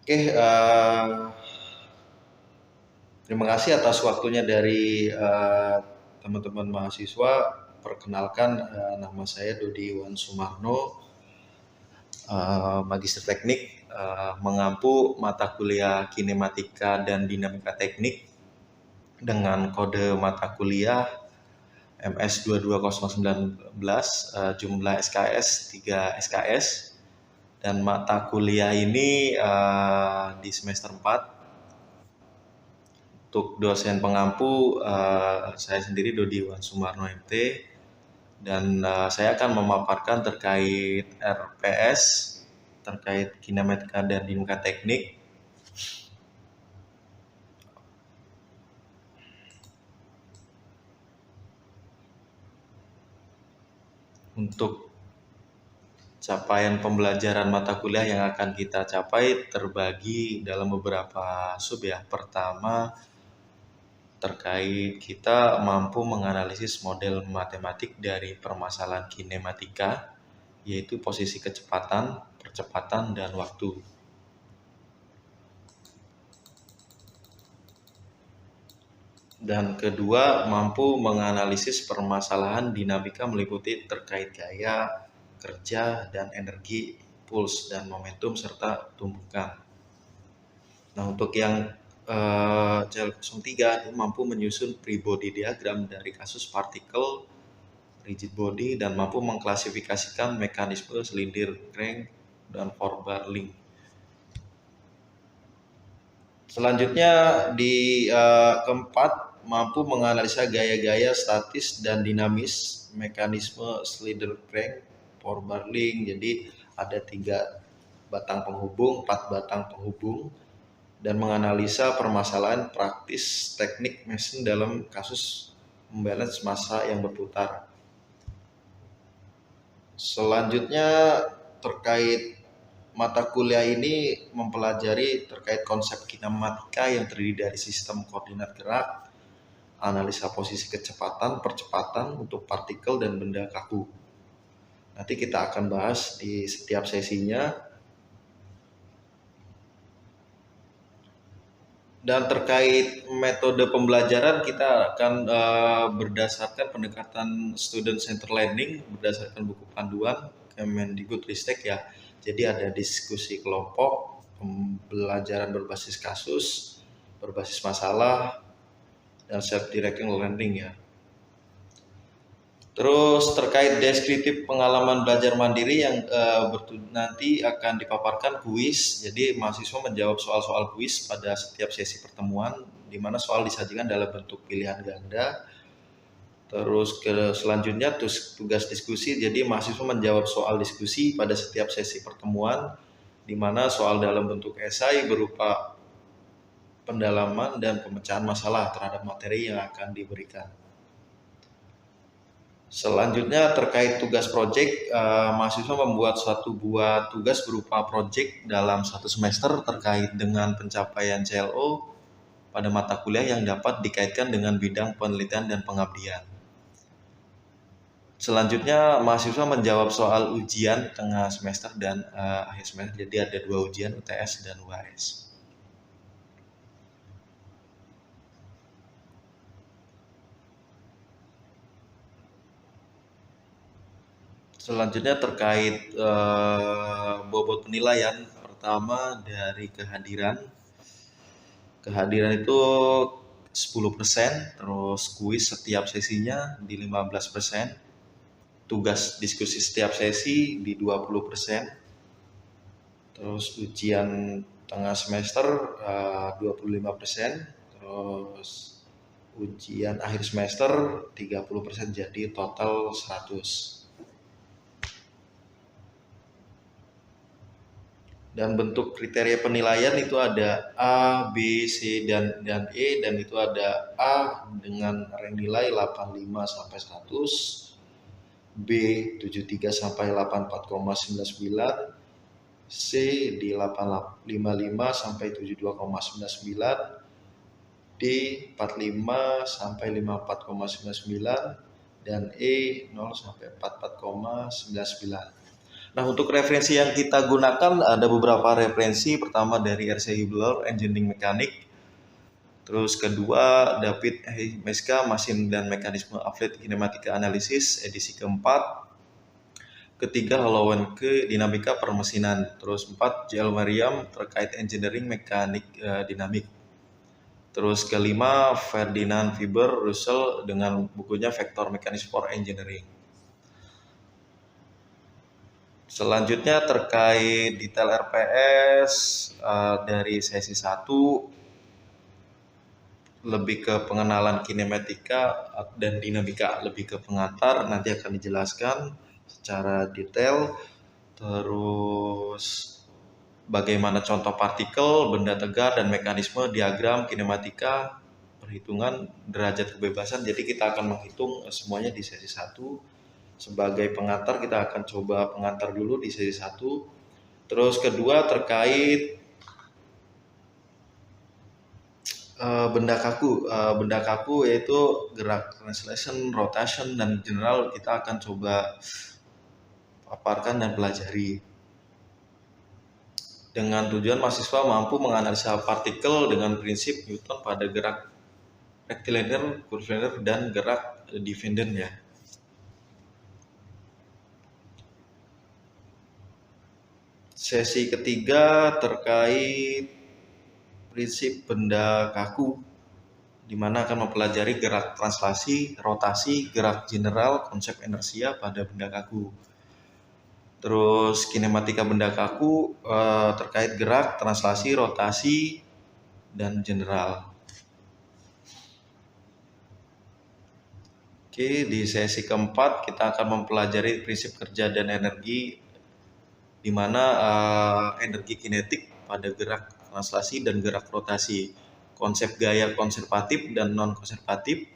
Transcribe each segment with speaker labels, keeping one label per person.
Speaker 1: Oke, terima kasih atas waktunya dari teman-teman mahasiswa. Perkenalkan, nama saya Dodi Iwan Sumarno, Magister Teknik, mengampu mata kuliah Kinematika dan Dinamika Teknik dengan kode mata kuliah MS 22019, jumlah SKS 3 SKS, dan mata kuliah ini di semester 4. Untuk dosen pengampu, saya sendiri Dodi Iwan Sumarno MT, dan saya akan memaparkan terkait RPS, terkait kinematika dan dinamika teknik. Untuk capaian pembelajaran mata kuliah yang akan kita capai terbagi dalam beberapa sub ya. Pertama, terkait kita mampu menganalisis model matematik dari permasalahan kinematika, yaitu posisi kecepatan, percepatan, dan waktu. Dan kedua, mampu menganalisis permasalahan dinamika meliputi terkait gaya, kerja, dan energi, puls, dan momentum, serta tumbukan. Nah, untuk yang CL03 itu mampu menyusun free body diagram dari kasus partikel, rigid body, dan mampu mengklasifikasikan mekanisme selindir crank dan forward link. Selanjutnya di keempat, mampu menganalisa gaya-gaya statis dan dinamis mekanisme slider crank, forward link. Jadi ada 3 batang penghubung, 4 batang penghubung, dan menganalisa permasalahan praktis teknik mesin dalam kasus membalance massa yang berputar. Selanjutnya terkait mata kuliah ini mempelajari terkait konsep kinematika yang terdiri dari sistem koordinat gerak, analisa posisi kecepatan, percepatan untuk partikel dan benda kaku. Nanti kita akan bahas di setiap sesinya. Dan terkait metode pembelajaran, kita akan berdasarkan pendekatan student center learning berdasarkan buku panduan Kemendikbudristek ya. Jadi ada diskusi kelompok, pembelajaran berbasis kasus, berbasis masalah, dan self-directing learning ya. Terus terkait deskriptif pengalaman belajar mandiri yang nanti akan dipaparkan kuis. Jadi mahasiswa menjawab soal-soal kuis pada setiap sesi pertemuan, di mana soal disajikan dalam bentuk pilihan ganda. Terus selanjutnya tugas diskusi. Jadi mahasiswa menjawab soal diskusi pada setiap sesi pertemuan, di mana soal dalam bentuk esai berupa pendalaman dan pemecahan masalah terhadap materi yang akan diberikan. Selanjutnya terkait tugas proyek, mahasiswa membuat satu buah tugas berupa proyek dalam satu semester terkait dengan pencapaian CLO pada mata kuliah yang dapat dikaitkan dengan bidang penelitian dan pengabdian. Selanjutnya mahasiswa menjawab soal ujian tengah semester dan akhir semester. Jadi ada 2 ujian, UTS dan UAS. Selanjutnya terkait bobot penilaian, pertama dari kehadiran. Kehadiran itu 10%, terus kuis setiap sesinya di 15%, tugas diskusi setiap sesi di 20%, terus ujian tengah semester 25%, terus ujian akhir semester 30%, jadi total 100. Dan bentuk kriteria penilaian itu ada A, B, C, dan E, dan itu ada A dengan rank nilai 85 sampai 100, B 73 sampai 84,99, C di 855 sampai 72,99, D 45 sampai 54,99, dan E 0 sampai 44,99. Nah, untuk referensi yang kita gunakan ada beberapa referensi. Pertama dari R.C. Hibbeler, Engineering Mechanic. Terus kedua, David Meska, Mesin dan Mekanisme Applied Kinematika Analysis, edisi keempat. Ketiga, Holowenke, Dinamika Permesinan. Terus 4, J.L. Mariam, terkait Engineering Mekanik Dinamik. Terus kelima, Ferdinand Fiber Russell dengan bukunya Vector Mechanics for Engineering. Selanjutnya terkait detail RPS dari sesi 1 lebih ke pengenalan kinematika dan dinamika, lebih ke pengantar, nanti akan dijelaskan secara detail. Terus bagaimana contoh partikel, benda tegar, dan mekanisme diagram kinematika, perhitungan derajat kebebasan. Jadi kita akan menghitung semuanya di sesi 1. Sebagai pengantar kita akan coba pengantar dulu di sesi 1. Terus kedua terkait benda kaku. Benda kaku yaitu gerak translation, rotation, dan general kita akan coba paparkan dan pelajari. Dengan tujuan mahasiswa mampu menganalisa partikel dengan prinsip Newton pada gerak rectilinear, curvilinear, dan gerak dependent ya. Sesi ketiga terkait prinsip benda kaku, di mana akan mempelajari gerak translasi, rotasi, gerak general, konsep inersia pada benda kaku. Terus kinematika benda kaku terkait gerak, translasi, rotasi, dan general. Oke, di sesi keempat kita akan mempelajari prinsip kerja dan energi, di mana energi kinetik pada gerak translasi dan gerak rotasi, konsep gaya konservatif dan non-konservatif,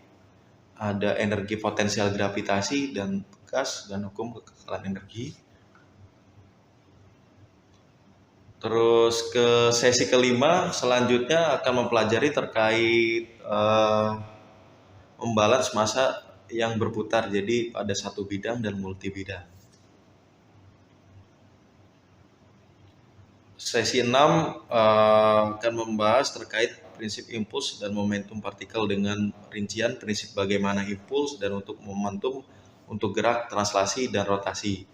Speaker 1: ada energi potensial gravitasi dan gas, dan hukum kekekalan energi. Terus ke sesi kelima selanjutnya akan mempelajari terkait membalans massa yang berputar, jadi pada satu bidang dan multi bidang. Sesi 6 akan membahas terkait prinsip impuls dan momentum partikel dengan rincian prinsip bagaimana impuls dan untuk momentum untuk gerak, translasi, dan rotasi.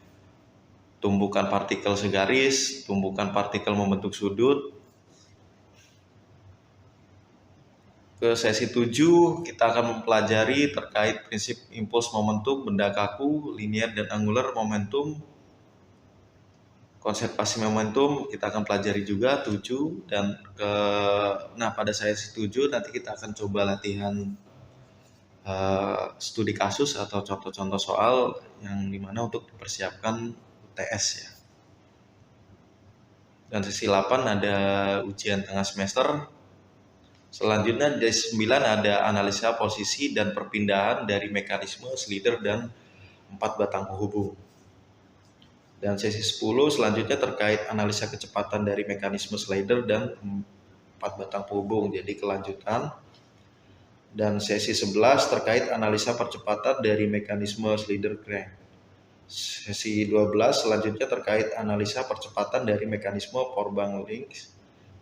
Speaker 1: Tumbukan partikel segaris, tumbukan partikel membentuk sudut. Ke sesi 7 kita akan mempelajari terkait prinsip impuls momentum, benda kaku, linear dan angular momentum, konservasi momentum kita akan pelajari juga 7. Dan pada sesi 7 nanti kita akan coba latihan studi kasus atau contoh-contoh soal yang dimana untuk dipersiapkan UTS ya. Dan sesi 8 ada ujian tengah semester. Selanjutnya di sesi 9 ada analisa posisi dan perpindahan dari mekanisme slider dan 4 batang penghubung. Dan sesi 10 selanjutnya terkait analisa kecepatan dari mekanisme slider dan 4 batang penghubung, jadi kelanjutan. Dan sesi 11 terkait analisa percepatan dari mekanisme slider crank. Sesi 12 selanjutnya terkait analisa percepatan dari mekanisme Forbang link,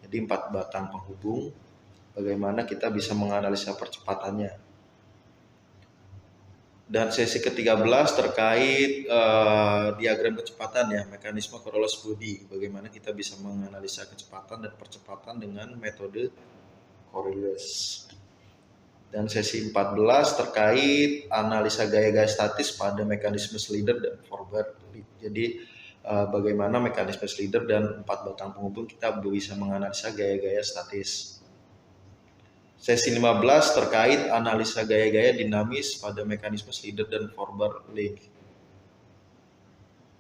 Speaker 1: jadi 4 batang penghubung, bagaimana kita bisa menganalisa percepatannya. Dan sesi ke-13 terkait diagram kecepatan ya, mekanisme Coriolis body, bagaimana kita bisa menganalisa kecepatan dan percepatan dengan metode Coriolis. Dan sesi 14 terkait analisa gaya-gaya statis pada mekanisme slider dan forward. Jadi bagaimana mekanisme slider dan 4 batang penghubung kita bisa menganalisa gaya-gaya statis. Sesi 15 terkait analisa gaya-gaya dinamis pada mekanisme slider dan forward link.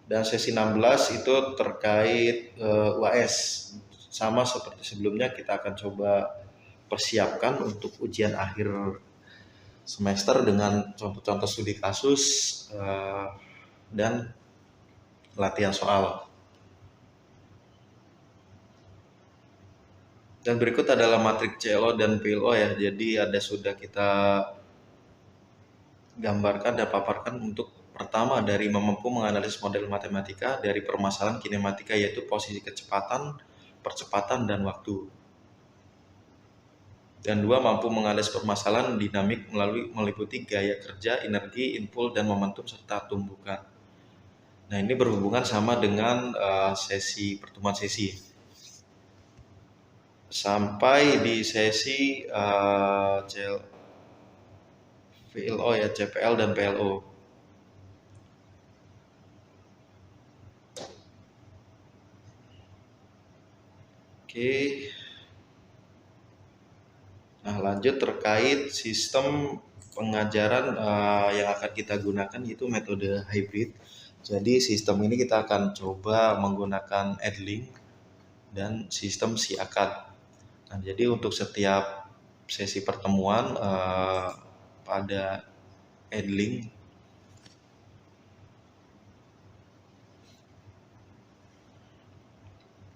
Speaker 1: Dan sesi 16 itu terkait UAS. Sama seperti sebelumnya, kita akan coba persiapkan untuk ujian akhir semester dengan contoh-contoh studi kasus dan latihan soal. Dan berikut adalah matrik CLO dan PLO ya. Jadi sudah kita gambarkan dan paparkan untuk pertama dari mampu menganalisis model matematika dari permasalahan kinematika, yaitu posisi kecepatan, percepatan, dan waktu. Dan 2, mampu menganalisis permasalahan dinamik meliputi gaya kerja, energi, impuls, dan momentum, serta tumbukan. Nah, ini berhubungan sama dengan pertemuan sesi. Sampai di sesi VLO ya, CPL dan PLO. Oke. Nah, lanjut terkait sistem pengajaran yang akan kita gunakan, yaitu metode hybrid. Jadi sistem ini kita akan coba menggunakan Edlink dan sistem SIACAD. Nah, jadi untuk setiap sesi pertemuan pada Edlink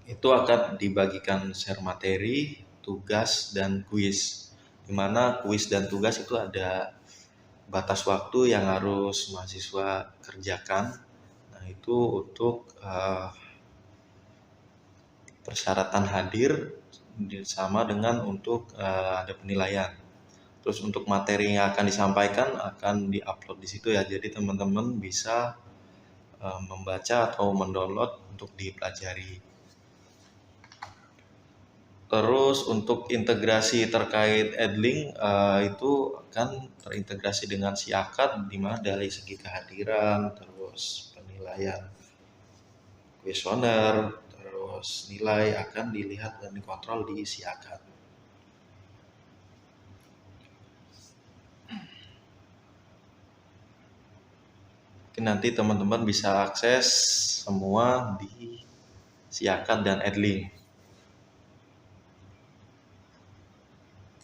Speaker 1: itu akan dibagikan share materi, tugas, dan kuis. Dimana kuis dan tugas itu ada batas waktu yang harus mahasiswa kerjakan. Nah, itu untuk persyaratan hadir sama dengan untuk ada penilaian. Terus untuk materi yang akan disampaikan akan diupload di situ ya. Jadi teman-teman bisa membaca atau mendownload untuk dipelajari. Terus untuk integrasi terkait Edlink itu akan terintegrasi dengan SIACAD, di mana dari segi kehadiran, terus penilaian kuesioner, terus nilai akan dilihat dan dikontrol di SIACAD. Nanti teman-teman bisa akses semua di SIACAD dan Edlink.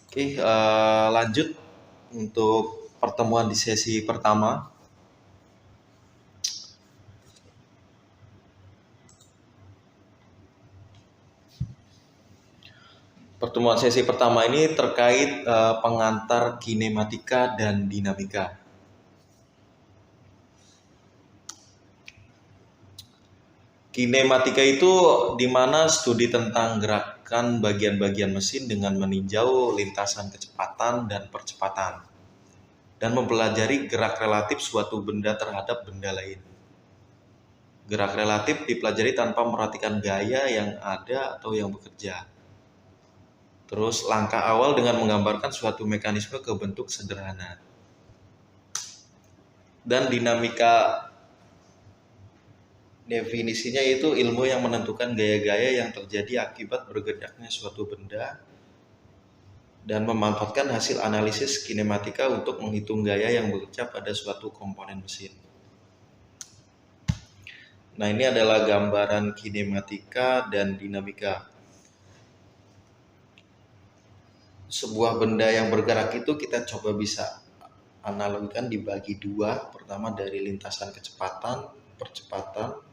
Speaker 1: Oke, lanjut untuk pertemuan di sesi pertama. Pertemuan sesi pertama ini terkait pengantar kinematika dan dinamika. Kinematika itu dimana studi tentang gerakan bagian-bagian mesin dengan meninjau lintasan kecepatan dan percepatan, dan mempelajari gerak relatif suatu benda terhadap benda lain. Gerak relatif dipelajari tanpa memperhatikan gaya yang ada atau yang bekerja. Terus langkah awal dengan menggambarkan suatu mekanisme ke bentuk sederhana. Dan dinamika definisinya itu ilmu yang menentukan gaya-gaya yang terjadi akibat bergeraknya suatu benda dan memanfaatkan hasil analisis kinematika untuk menghitung gaya yang bekerja pada suatu komponen mesin. Nah, ini adalah gambaran kinematika dan dinamika. Sebuah benda yang bergerak itu kita coba bisa analogikan dibagi dua. Pertama dari lintasan kecepatan, percepatan,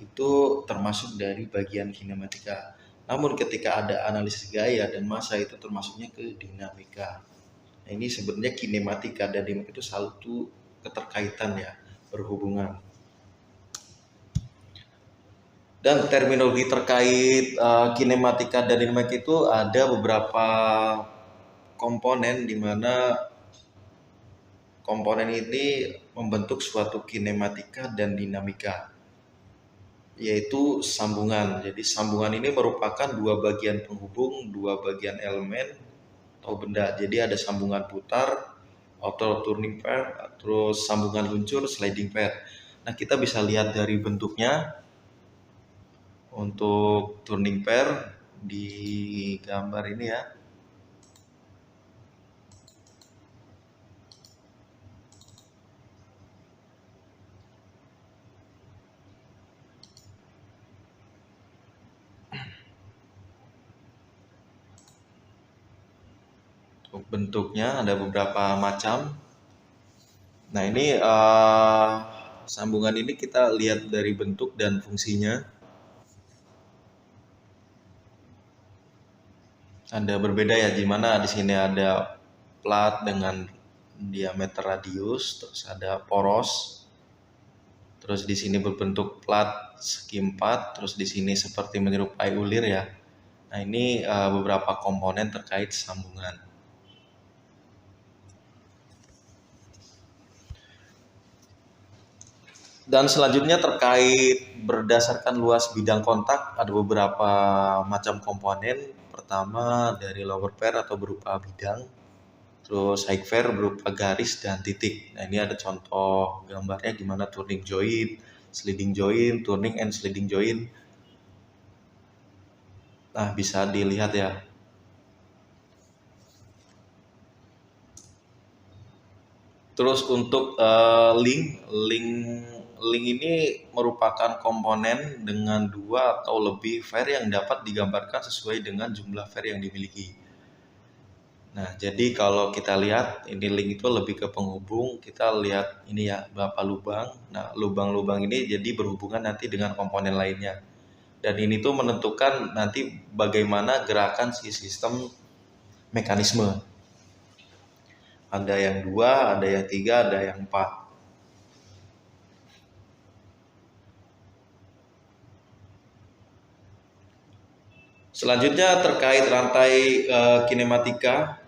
Speaker 1: itu termasuk dari bagian kinematika. Namun ketika ada analisis gaya dan massa itu termasuknya ke dinamika. Nah, ini sebenarnya kinematika dan dinamika itu satu keterkaitan ya, berhubungan. Dan terminologi terkait kinematika dan dinamika itu ada beberapa komponen, di mana komponen ini membentuk suatu kinematika dan dinamika, yaitu sambungan. Jadi sambungan ini merupakan dua bagian penghubung, dua bagian elemen atau benda. Jadi ada sambungan putar, outer turning pair, terus sambungan luncur, sliding pair. Nah, kita bisa lihat dari bentuknya. Untuk turning pair di gambar ini ya. Bentuknya ada beberapa macam. Nah, ini sambungan ini kita lihat dari bentuk dan fungsinya. Ada berbeda ya, di mana di sini ada plat dengan diameter radius, terus ada poros, Terus di sini berbentuk plat segi 4, terus di sini seperti menyerupai ulir ya. Nah, ini beberapa komponen terkait sambungan. Dan selanjutnya terkait berdasarkan luas bidang kontak, ada beberapa macam komponen. Pertama dari lower pair atau berupa bidang, terus high pair berupa garis dan titik. Nah, ini ada contoh gambarnya gimana turning joint, sliding joint, turning and sliding joint. Nah, bisa dilihat ya. Terus untuk link ini merupakan komponen dengan 2 atau lebih pair yang dapat digambarkan sesuai dengan jumlah pair yang dimiliki. Nah, jadi kalau kita lihat ini link itu lebih ke penghubung, kita lihat ini ya berapa lubang. Nah, lubang-lubang ini jadi berhubungan nanti dengan komponen lainnya. Dan ini tuh menentukan nanti bagaimana gerakan si sistem mekanisme. Ada yang 2, ada yang 3, ada yang 4. Selanjutnya terkait rantai kinematika,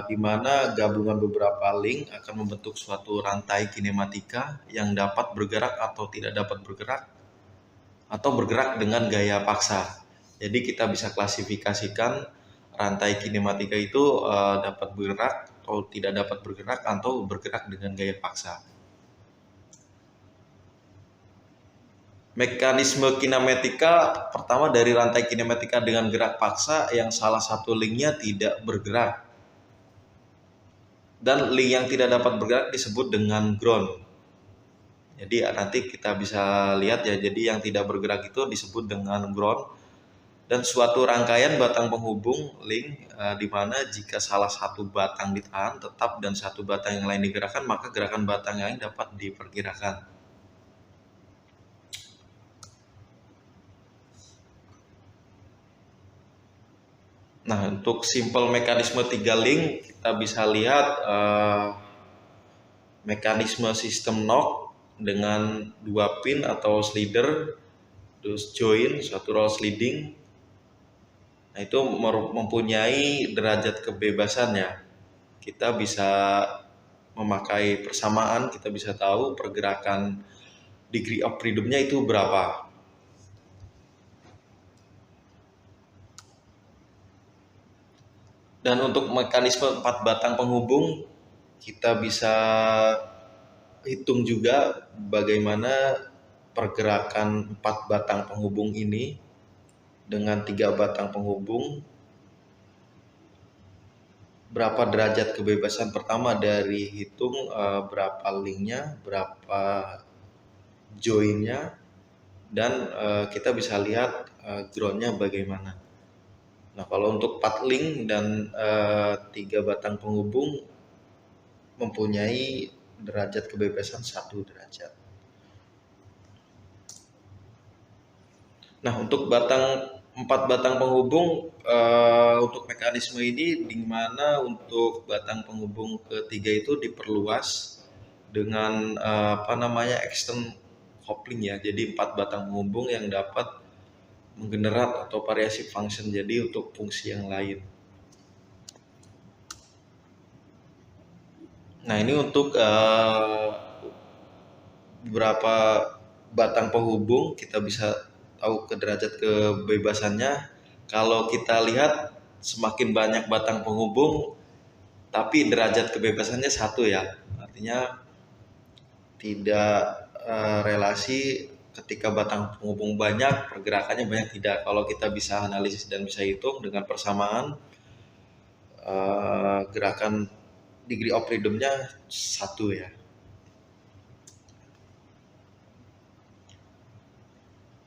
Speaker 1: di mana gabungan beberapa link akan membentuk suatu rantai kinematika yang dapat bergerak atau tidak dapat bergerak, atau bergerak dengan gaya paksa. Jadi kita bisa klasifikasikan rantai kinematika itu dapat bergerak atau tidak dapat bergerak atau bergerak dengan gaya paksa. Mekanisme kinematika pertama dari rantai kinematika dengan gerak paksa yang salah satu linknya tidak bergerak, dan link yang tidak dapat bergerak disebut dengan ground. Jadi nanti kita bisa lihat ya, jadi yang tidak bergerak itu disebut dengan ground. Dan suatu rangkaian batang penghubung link di mana jika salah satu batang ditahan tetap dan satu batang yang lain digerakkan, maka gerakan batang yang lain dapat diperkirakan. Nah, untuk simple mekanisme 3 link kita bisa lihat mekanisme sistem knock dengan 2 pin atau slider, terus join, suatu roll sliding. Nah, itu mempunyai derajat kebebasannya. Kita bisa memakai persamaan, kita bisa tahu pergerakan degree of freedom-nya itu berapa. Dan untuk mekanisme 4 batang penghubung, kita bisa hitung juga bagaimana pergerakan 4 batang penghubung ini dengan 3 batang penghubung. Berapa derajat kebebasan pertama dari hitung berapa linknya, berapa joinnya, dan kita bisa lihat groundnya bagaimana. Nah, kalau untuk 4 link dan 3 batang penghubung mempunyai derajat kebebasan 1 derajat. Nah, untuk 4 batang penghubung untuk mekanisme ini, di mana untuk batang penghubung ketiga itu diperluas dengan extern coupling ya. Jadi 4 batang penghubung yang dapat menggenerat atau variasi function, jadi untuk fungsi yang lain. Nah, ini untuk beberapa batang penghubung kita bisa tahu ke derajat kebebasannya. Kalau kita lihat semakin banyak batang penghubung tapi derajat kebebasannya 1 ya, artinya tidak relasi ketika batang penghubung banyak pergerakannya banyak, tidak. Kalau kita bisa analisis dan bisa hitung dengan persamaan gerakan degree of freedom-nya 1 ya.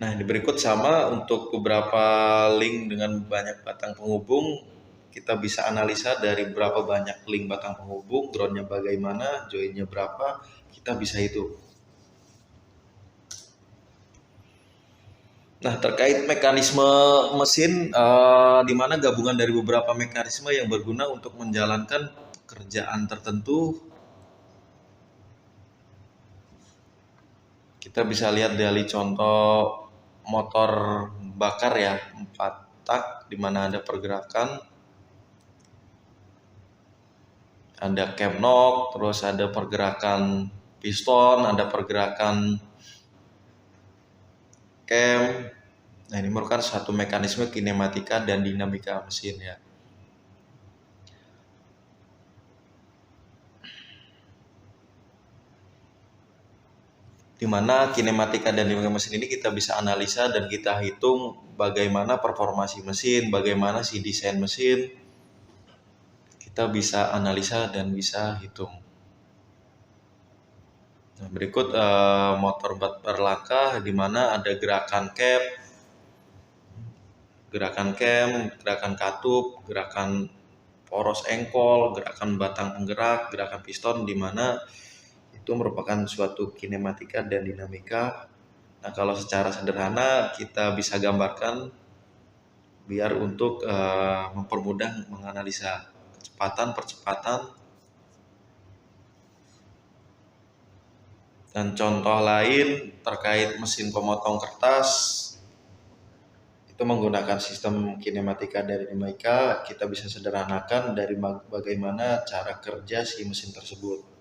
Speaker 1: Nah, di berikut sama untuk beberapa link dengan banyak batang penghubung, kita bisa analisa dari berapa banyak link batang penghubung, groundnya bagaimana, joinnya berapa, kita bisa hitung. Nah, terkait mekanisme mesin, di mana gabungan dari beberapa mekanisme yang berguna untuk menjalankan pekerjaan tertentu. Kita bisa lihat dari contoh motor bakar ya, 4 tak, di mana ada pergerakan, ada cam knock, terus ada pergerakan piston, ada pergerakan cam. Nah, ini merupakan satu mekanisme kinematika dan dinamika mesin ya. Di mana kinematika dan dinamika mesin ini kita bisa analisa dan kita hitung bagaimana performasi mesin, bagaimana si desain mesin, kita bisa analisa dan bisa hitung. Nah, berikut motor berlangkah di mana ada gerakan cam, gerakan katup, gerakan poros engkol, gerakan batang penggerak, gerakan piston, di mana itu merupakan suatu kinematika dan dinamika. Nah, kalau secara sederhana kita bisa gambarkan biar untuk mempermudah menganalisa percepatan. Dan contoh lain terkait mesin pemotong kertas, itu menggunakan sistem kinematika dan dinamika. Kita bisa sederhanakan dari bagaimana cara kerja si mesin tersebut.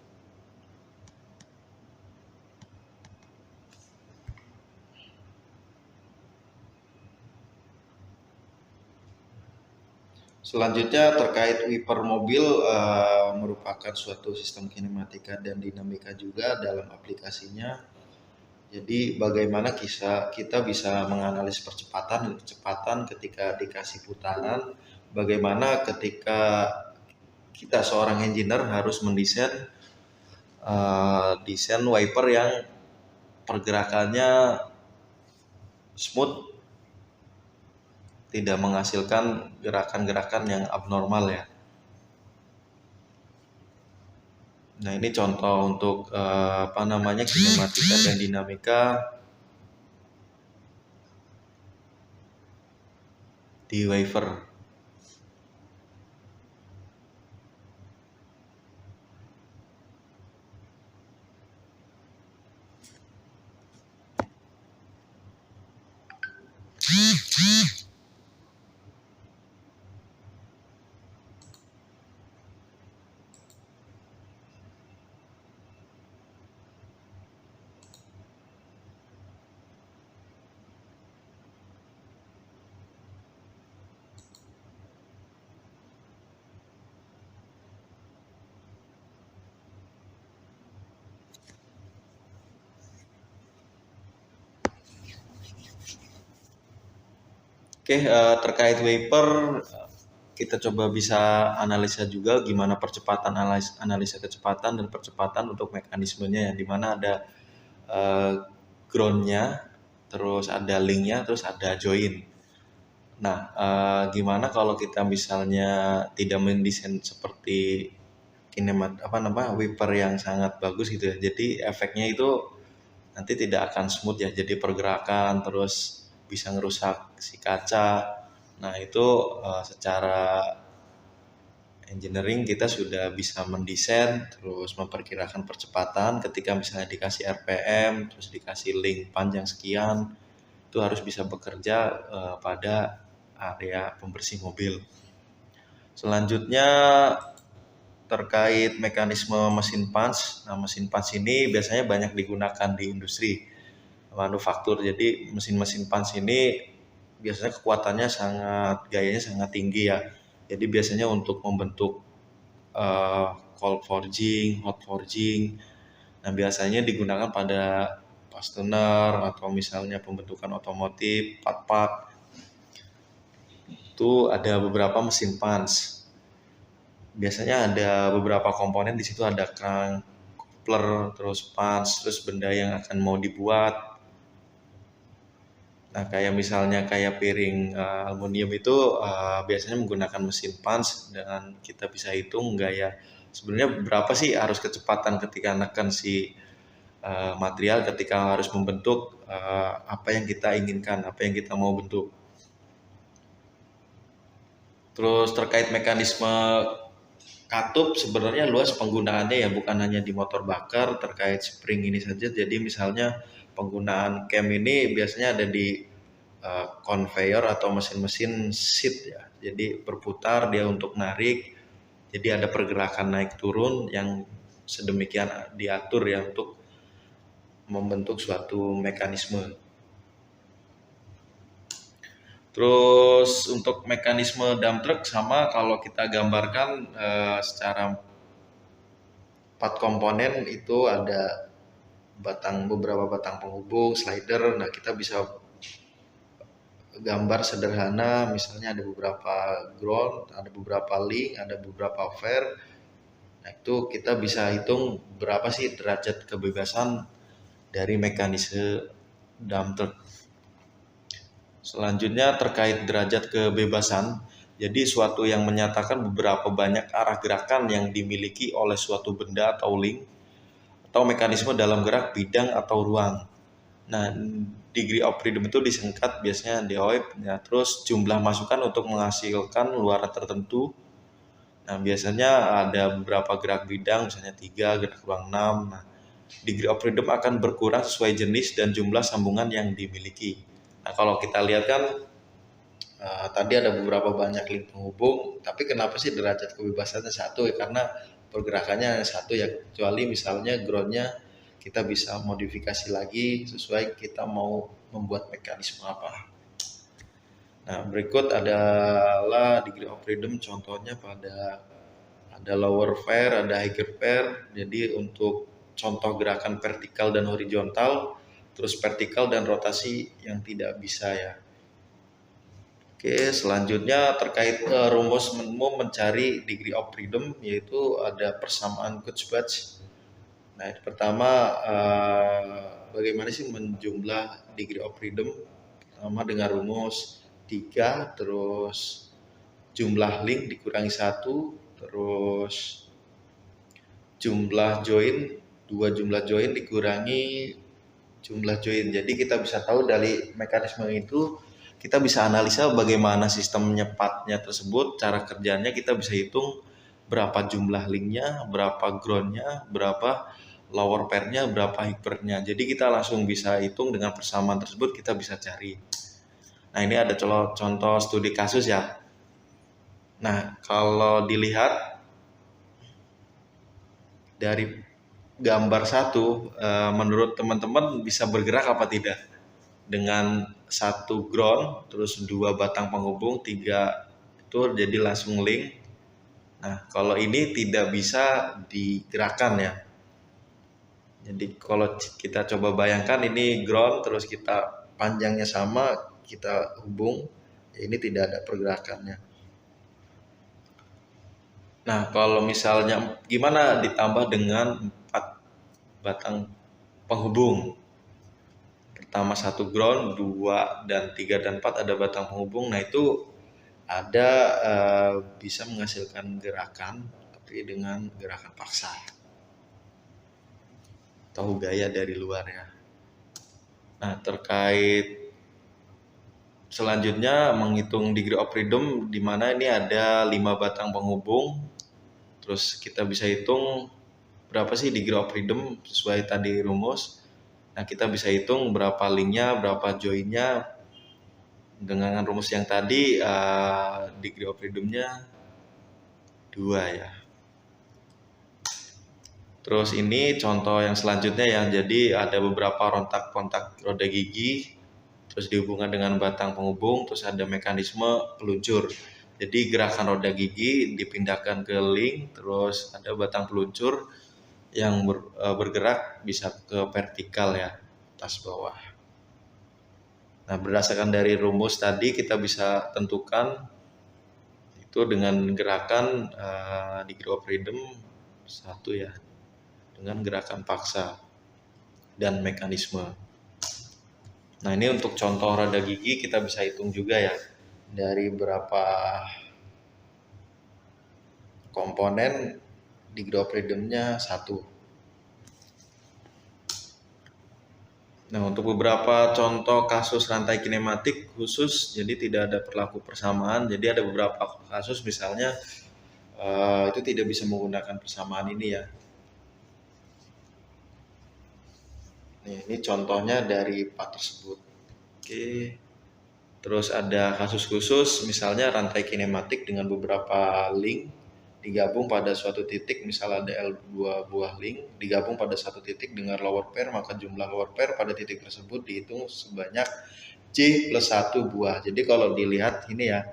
Speaker 1: Selanjutnya terkait wiper mobil, merupakan suatu sistem kinematika dan dinamika juga dalam aplikasinya. Jadi bagaimana kita bisa menganalisis kecepatan ketika dikasih putaran, bagaimana ketika kita seorang engineer harus mendesain desain wiper yang pergerakannya smooth, tidak menghasilkan gerakan-gerakan yang abnormal ya. Nah, ini contoh untuk kinematika dan dinamika di wiper. Oke, terkait wiper kita coba bisa analisa juga gimana analisa kecepatan dan percepatan untuk mekanismenya ya, dimana ada groundnya, terus ada linknya, terus ada join. Nah, gimana kalau kita misalnya tidak mendesain seperti wiper yang sangat bagus gitu ya. Jadi efeknya itu nanti tidak akan smooth ya. Jadi pergerakan terus bisa ngerusak si kaca. Nah, itu secara engineering kita sudah bisa mendesain terus memperkirakan percepatan ketika misalnya dikasih RPM terus dikasih link panjang sekian, itu harus bisa bekerja pada area pembersih mobil. Selanjutnya terkait mekanisme mesin punch. Nah, mesin punch ini biasanya banyak digunakan di industri manufaktur. Jadi mesin-mesin punch ini biasanya kekuatannya gayanya sangat tinggi ya. Jadi biasanya untuk membentuk cold forging, hot forging. Nah, biasanya digunakan pada fastener atau misalnya pembentukan otomotif, part-part. Itu ada beberapa mesin punch. Biasanya ada beberapa komponen di situ, ada crank, coupler, terus punch, terus benda yang akan mau dibuat. Nah, kayak misalnya piring aluminium itu biasanya menggunakan mesin punch, dan kita bisa hitung gaya sebenarnya berapa sih harus kecepatan ketika menekan si material ketika harus membentuk apa yang kita inginkan, apa yang kita mau bentuk. Terus terkait mekanisme katup sebenarnya luas penggunaannya ya, bukan hanya di motor bakar terkait spring ini saja. Jadi misalnya penggunaan cam ini biasanya ada di conveyor atau mesin-mesin seat ya. Jadi berputar dia untuk narik. Jadi ada pergerakan naik turun yang sedemikian diatur ya untuk membentuk suatu mekanisme. Terus untuk mekanisme dump truck sama kalau kita gambarkan secara 4 komponen itu ada beberapa batang penghubung, slider. Nah, kita bisa gambar sederhana, misalnya ada beberapa ground, ada beberapa link, ada beberapa fair. Nah, itu kita bisa hitung berapa sih derajat kebebasan dari mekanisme dump truck. Selanjutnya terkait derajat kebebasan, jadi suatu yang menyatakan beberapa banyak arah gerakan yang dimiliki oleh suatu benda atau link atau mekanisme dalam gerak bidang atau ruang. Nah, degree of freedom itu disingkat biasanya DOF, ya. Terus jumlah masukan untuk menghasilkan luaran tertentu. Nah, biasanya ada beberapa gerak bidang, misalnya 3, gerak ruang 6. Nah, degree of freedom akan berkurang sesuai jenis dan jumlah sambungan yang dimiliki. Nah, kalau kita lihat kan tadi ada beberapa banyak link penghubung, tapi kenapa sih derajat kebebasannya 1 ya? Karena pergerakannya 1 ya, kecuali misalnya groundnya kita bisa modifikasi lagi sesuai kita mau membuat mekanisme apa. Nah, berikut adalah degree of freedom, contohnya ada lower fair, ada higher fair. Jadi untuk contoh gerakan vertikal dan horizontal, terus vertikal dan rotasi yang tidak bisa ya. Oke, selanjutnya terkait rumus mencari degree of freedom, yaitu ada persamaan Kurzbach. Nah, pertama bagaimana sih menjumlah degree of freedom? Pertama dengan rumus 3, terus jumlah link dikurangi 1, terus jumlah join, 2 jumlah join dikurangi jumlah join. Jadi kita bisa tahu dari mekanisme itu, kita bisa analisa bagaimana sistem nyepatnya tersebut, cara kerjanya kita bisa hitung berapa jumlah linknya, berapa groundnya, berapa lower pairnya, berapa hypernya. Jadi kita langsung bisa hitung dengan persamaan tersebut, kita bisa cari. Nah, ini ada contoh studi kasus ya. Nah, kalau dilihat dari gambar 1, menurut teman-teman bisa bergerak apa tidak? Dengan 1 ground, terus 2 batang penghubung, 3 itu jadi langsung link. Nah, kalau ini tidak bisa digerakkan ya. Jadi kalau kita coba bayangkan ini ground, terus kita panjangnya sama, kita hubung, ini tidak ada pergerakannya. Nah, kalau misalnya gimana ditambah dengan 4 batang penghubung? Pertama 1 ground, 2 dan 3 dan 4 ada batang penghubung. Nah, itu ada bisa menghasilkan gerakan, tapi dengan gerakan paksa atau gaya dari luar ya. Nah, terkait selanjutnya menghitung degree of freedom, di mana ini ada 5 batang penghubung. Terus kita bisa hitung berapa sih degree of freedom sesuai tadi rumus. Nah, kita bisa hitung berapa linknya, berapa joinnya. Dengan rumus yang tadi degree of freedomnya 2 ya. Terus ini contoh yang selanjutnya ya, jadi ada beberapa kontak roda gigi, terus dihubungkan dengan batang penghubung, terus ada mekanisme peluncur. Jadi gerakan roda gigi dipindahkan ke link, terus ada batang peluncur yang bergerak bisa ke vertikal ya, atas bawah. Nah, berdasarkan dari rumus tadi kita bisa tentukan itu dengan gerakan degree of freedom 1 ya, dengan gerakan paksa dan mekanisme. Nah, ini untuk contoh roda gigi kita bisa hitung juga ya, dari berapa komponen degree of freedom-nya 1. Nah, untuk beberapa contoh kasus rantai kinematik khusus, jadi tidak ada berlaku persamaan. Jadi ada beberapa kasus misalnya itu tidak bisa menggunakan persamaan ini ya. Ini contohnya dari part tersebut. Oke. Terus ada kasus khusus, misalnya rantai kinematik dengan beberapa link digabung pada suatu titik, misal ada L2 buah link digabung pada satu titik dengan lower pair, maka jumlah lower pair pada titik tersebut dihitung sebanyak J plus 1 buah. Jadi kalau dilihat ini ya,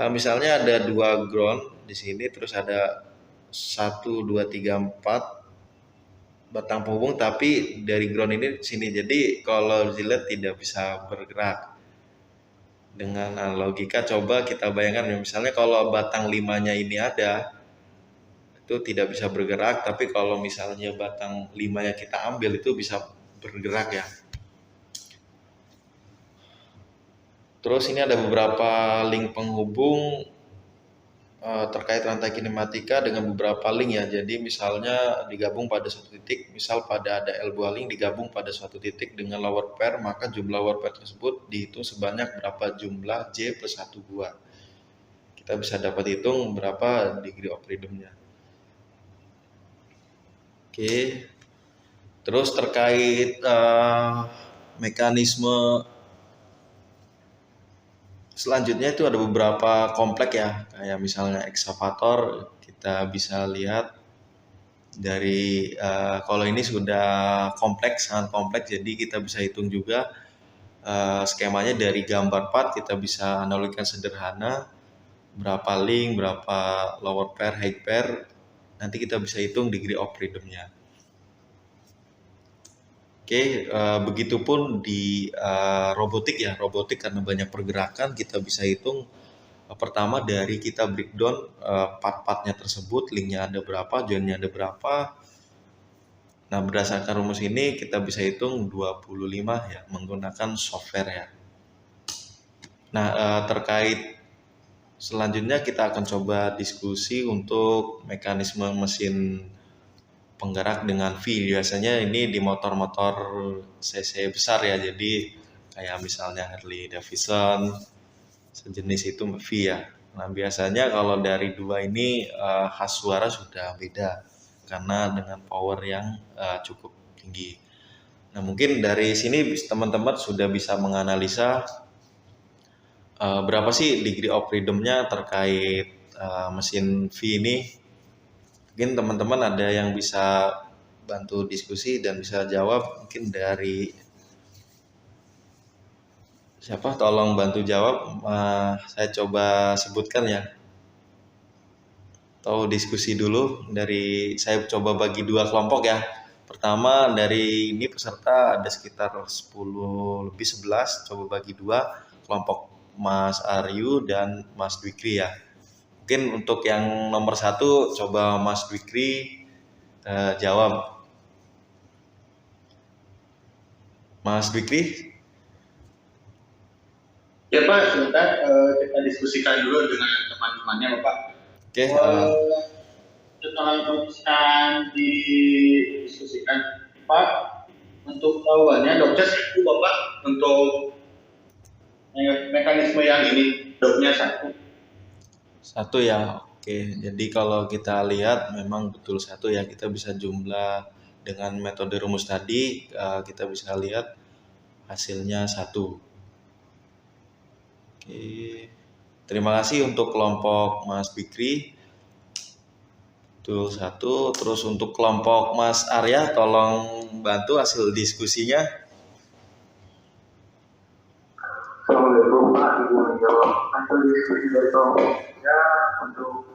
Speaker 1: misalnya ada 2 ground di sini, terus ada 1, 2, 3, 4 batang penghubung, tapi dari ground ini sini, jadi kalau dilihat tidak bisa bergerak. Dengan logika coba kita bayangkan ya, misalnya kalau batang 5-nya ini ada, itu tidak bisa bergerak, tapi kalau misalnya batang 5-nya kita ambil itu bisa bergerak ya. Terus ini ada beberapa link penghubung terkait rantai kinematika dengan beberapa link ya. Jadi misalnya digabung pada satu titik, misal pada ada L buah link digabung pada suatu titik dengan lower pair, maka jumlah lower pair tersebut dihitung sebanyak berapa jumlah J plus 1 buah. Kita bisa dapat hitung berapa degree of freedom-nya. Oke. Terus terkait mekanisme selanjutnya itu ada beberapa kompleks ya, kayak misalnya ekskavator, kita bisa lihat dari kalau ini sudah kompleks, sangat kompleks, jadi kita bisa hitung juga skemanya dari gambar part, kita bisa analogikan sederhana berapa link, berapa lower pair, high pair, nanti kita bisa hitung degree of freedom-nya. Oke, begitupun di robotik ya, robotik karena banyak pergerakan, kita bisa hitung pertama dari kita breakdown part-partnya tersebut, linknya ada berapa, joinnya ada berapa. Nah, berdasarkan rumus ini kita bisa hitung 25 ya, menggunakan software ya. Nah, terkait selanjutnya kita akan coba diskusi untuk mekanisme mesin penggerak dengan V. Biasanya ini di motor-motor cc besar ya, jadi kayak misalnya Harley Davidson sejenis itu V ya. Nah, biasanya kalau dari dua ini khas suara sudah beda karena dengan power yang cukup tinggi. Nah, mungkin dari sini teman-teman sudah bisa menganalisa berapa sih degree of freedom-nya terkait mesin V ini. Mungkin teman-teman ada yang bisa bantu diskusi dan bisa jawab, mungkin dari siapa, tolong bantu jawab. Saya coba sebutkan ya, atau diskusi dulu. Dari saya coba bagi dua kelompok ya. Pertama dari ini peserta ada sekitar 10 lebih 11, coba bagi dua kelompok, Mas Aryu dan Mas Dwikri ya. Mungkin untuk yang nomor 1 coba Mas Dwikri jawab. Mas Dwikri?
Speaker 2: Ya Pak, sebentar kita diskusikan dulu dengan teman-temannya Bapak.
Speaker 1: Oke.
Speaker 2: Setelah memutuskan didiskusikan, Pak, untuk tahuannya dokter satu Bapak, untuk mekanisme yang ini doknya
Speaker 1: satu ya. Oke, jadi kalau kita lihat memang betul satu ya, kita bisa jumlah dengan metode rumus tadi, kita bisa lihat hasilnya 1. Oke, terima kasih untuk kelompok Mas Bikri, betul 1. Terus untuk kelompok Mas Arya, tolong bantu hasil diskusinya.
Speaker 3: Assalamualaikum Pak, Ibu menjawab hasil diskusi dari kelompoknya untuk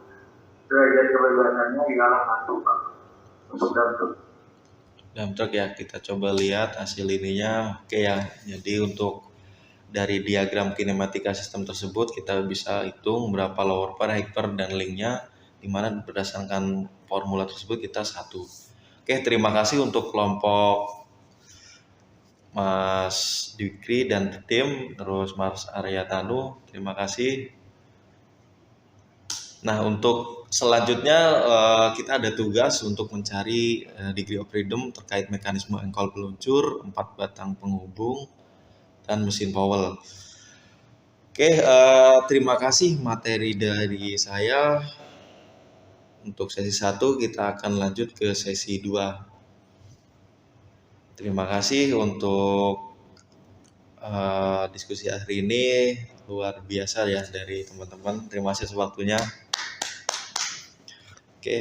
Speaker 3: derajat kebebasannya di dalam 1 Pak, untuk
Speaker 1: dump truck ya, kita coba lihat hasil ininya. Oke ya, jadi untuk dari diagram kinematika sistem tersebut kita bisa hitung berapa lower pair, high pair, dan linknya, dimana berdasarkan formula tersebut kita 1. Oke, terima kasih untuk kelompok Mas Dwikri dan tim, terus Mas Arya Tanu, terima kasih. Nah, untuk selanjutnya kita ada tugas untuk mencari degree of freedom terkait mekanisme engkol peluncur, 4 batang penghubung, dan mesin Powell. Oke, terima kasih materi dari saya. Untuk sesi 1 kita akan lanjut ke sesi 2. Terima kasih untuk diskusi hari ini, luar biasa ya dari teman-teman. Terima kasih atas waktunya. Oke.